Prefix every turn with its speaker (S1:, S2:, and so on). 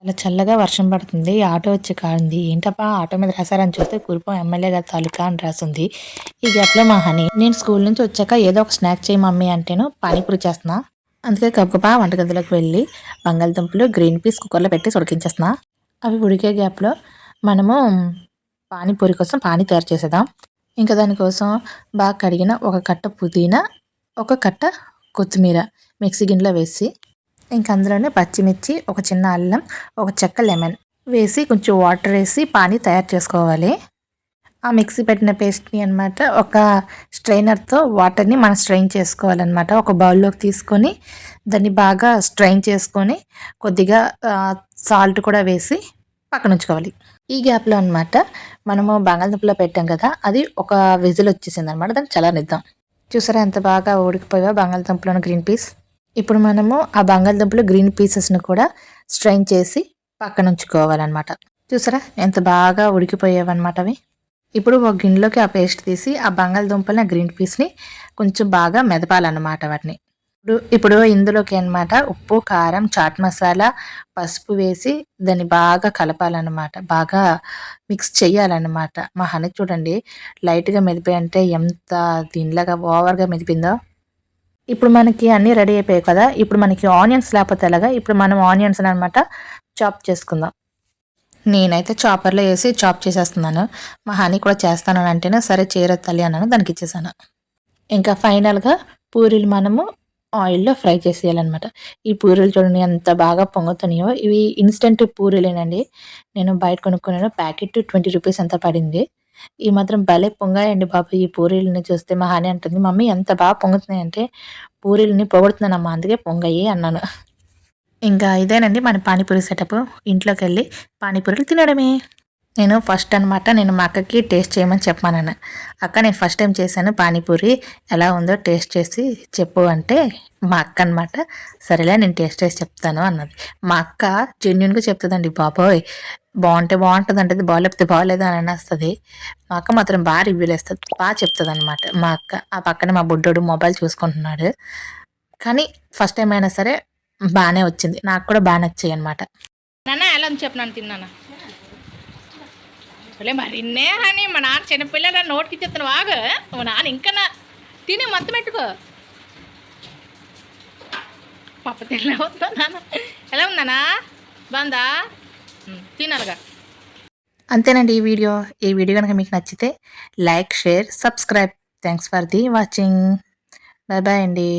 S1: అలా చల్లగా వర్షం పడుతుంది. ఆటో వచ్చి కారింది. ఏంటబ్బా ఆటో మీద రాసారని చూస్తే కురుపం ఎమ్మెల్యే గారి తాలూకా అని రాసుంది. ఈ గ్యాప్‌లో మా హనీ నేను స్కూల్ నుంచి వచ్చాక ఏదో ఒక స్నాక్ చేయి మమ్మీ అంటేను పానీపూరి చేస్తున్నా. అందుకే గబగబా వంటగదిలోకి వెళ్ళి బంగాళదుంపలు, గ్రీన్ పీస్ కుక్కర్‌లో పెట్టి ఉడికించేస్తున్నా. అవి ఉడికే గ్యాప్‌లో మనము పానీపూరి కోసం పానీ తయారు చేసేద్దాం. ఇంకా దానికోసం బాగా కడిగిన ఒక కట్ట పుదీనా, ఒక కట్ట కొత్తిమీర మిక్సీ గిన్నెలో వేసి ఇంక అందులోనే పచ్చిమిర్చి, ఒక చిన్న అల్లం, ఒక చెక్క లెమన్ వేసి కొంచెం వాటర్ వేసి పానీ తయారు చేసుకోవాలి. ఆ మిక్సీ పెట్టిన పేస్ట్‌ని అనమాట ఒక స్ట్రైనర్‌తో వాటర్‌ని మనం స్ట్రెయిన్ చేసుకోవాలనమాట. ఒక బౌల్‌లోకి తీసుకొని దాన్ని బాగా స్ట్రెయిన్ చేసుకొని కొద్దిగా సాల్ట్ కూడా వేసి పక్కనుంచుకోవాలి. ఈ గ్యాప్‌లో అనమాట మనము బంగాళదుంపలో పెట్టాం కదా! అది ఒక విజిల్ వచ్చేసిందనమాట. దాన్ని చల్లనిద్దాం. చూసారా ఎంత బాగా ఉడికిపోయావో బంగాళదుంపలోని గ్రీన్ పీస్. ఇప్పుడు మనము ఆ బంగాళదుంపలు గ్రీన్ పీసెస్‌ని కూడా స్ట్రెయిన్ చేసి పక్కనుంచుకోవాలనమాట. చూసారా ఎంత బాగా ఉడికిపోయావనమాట అవి. ఇప్పుడు ఒక గిన్నెలోకి ఆ పేస్ట్ తీసి ఆ బంగాళదుంపలని, ఆ గ్రీన్ పీస్‌ని కొంచెం బాగా మెదపాలన్నమాట వాటిని. ఇప్పుడు ఇందులోకి అనమాట ఉప్పు, కారం, చాట్ మసాలా, పసుపు వేసి దాన్ని బాగా కలపాలన్నమాట. బాగా మిక్స్ చేయాలన్నమాట. మా హనీ చూడండి లైట్‌గా మెదిపాయంటే ఎంత దీనిలాగా ఓవర్‌గా మెదిపిందో. ఇప్పుడు మనకి అన్నీ రెడీ అయిపోయాయి కదా! ఇప్పుడు మనకి ఆనియన్స్ లేకపోతే ఎలాగా? ఇప్పుడు మనం ఆనియన్స్‌ని అనమాట చాప్ చేసుకుందాం. నేనైతే చాపర్‌లో ఏసి చాప్ చేసేస్తున్నాను. మా హనీ కూడా చేస్తానని అంటేనే సరే చేయరా తల్లి అన్నాను. దానికిచ్చేసాను. ఇంకా ఫైనల్‌గా పూరీలు మనము ఆయిల్‌లో ఫ్రై చేసేయాలనమాట. ఈ పూరీలు చూడండి ఎంత బాగా పొంగుతున్నాయో. ఇవి ఇన్‌స్టంట్ పూరీలేనండి. నేను బయట కొనుక్కున్నాను. ప్యాకెట్ 20 రూపీస్ ఎంతో పడింది. ఈ మాత్రం భలే పొంగాయండి బాబు ఈ పూరీలని చూస్తే. మా హనీ అంటుంది, "మమ్మీ ఎంత బాగా పొంగుతున్నాయంటే, పూరీలని పొగుడుతున్నానమ్మా అందుకే పొంగాయి" అన్నాను. ఇంకా ఇదేనండి మన పానీపూరి సెటప్. ఇంట్లోకెళ్ళి పానీపూరీలు తినడమే. నేను మా అక్కకి టేస్ట్ చేయమని చెప్పమన్నాను. అక్క నేను ఫస్ట్ టైం చేశాను పానీపూరి ఎలా ఉందో టేస్ట్ చేసి చెప్పు అంటే మా అక్క అనమాట సరేలే నేను టేస్ట్ చేసి చెప్తాను అన్నది. మా అక్క జెన్యూన్‌గా చెప్తుందండి బాబోయ్! బావుంటే బావుంటదంటది. బాలేకపోతే బాలేదు అని అనేస్తది. మా అక్క మాత్రం రివ్యూలు ఇస్తది. చెప్తదనమాట మా అక్క. ఆ పక్కన మా బుడ్డోడు మొబైల్ చూసుకుంటున్నాడు. కానీ ఫస్ట్ టైమ్ అయినా సరే బానే వచ్చింది. నాకు కూడా నచ్చాయన్నమాట.
S2: నాన్న ఎలా ఉంది చెప్పు, నన్ను తిన్నాను మరి ఇన్నే అని మా నాన్న చిన్నపిల్లల నోటికి ఇచ్చేస్తాను వాగు. మా నాన్న ఇంకా తిని మొత్తం పెట్టుకో. పప్పు తినలే వస్తా నాన్న. ఎలా ఉందన్నా బాగుందా తినాలిగా.
S1: అంతేనండి ఈ వీడియో. ఈ వీడియో కనుక మీకు నచ్చితే like, share, subscribe. Thanks for the watching. Bye bye అండి.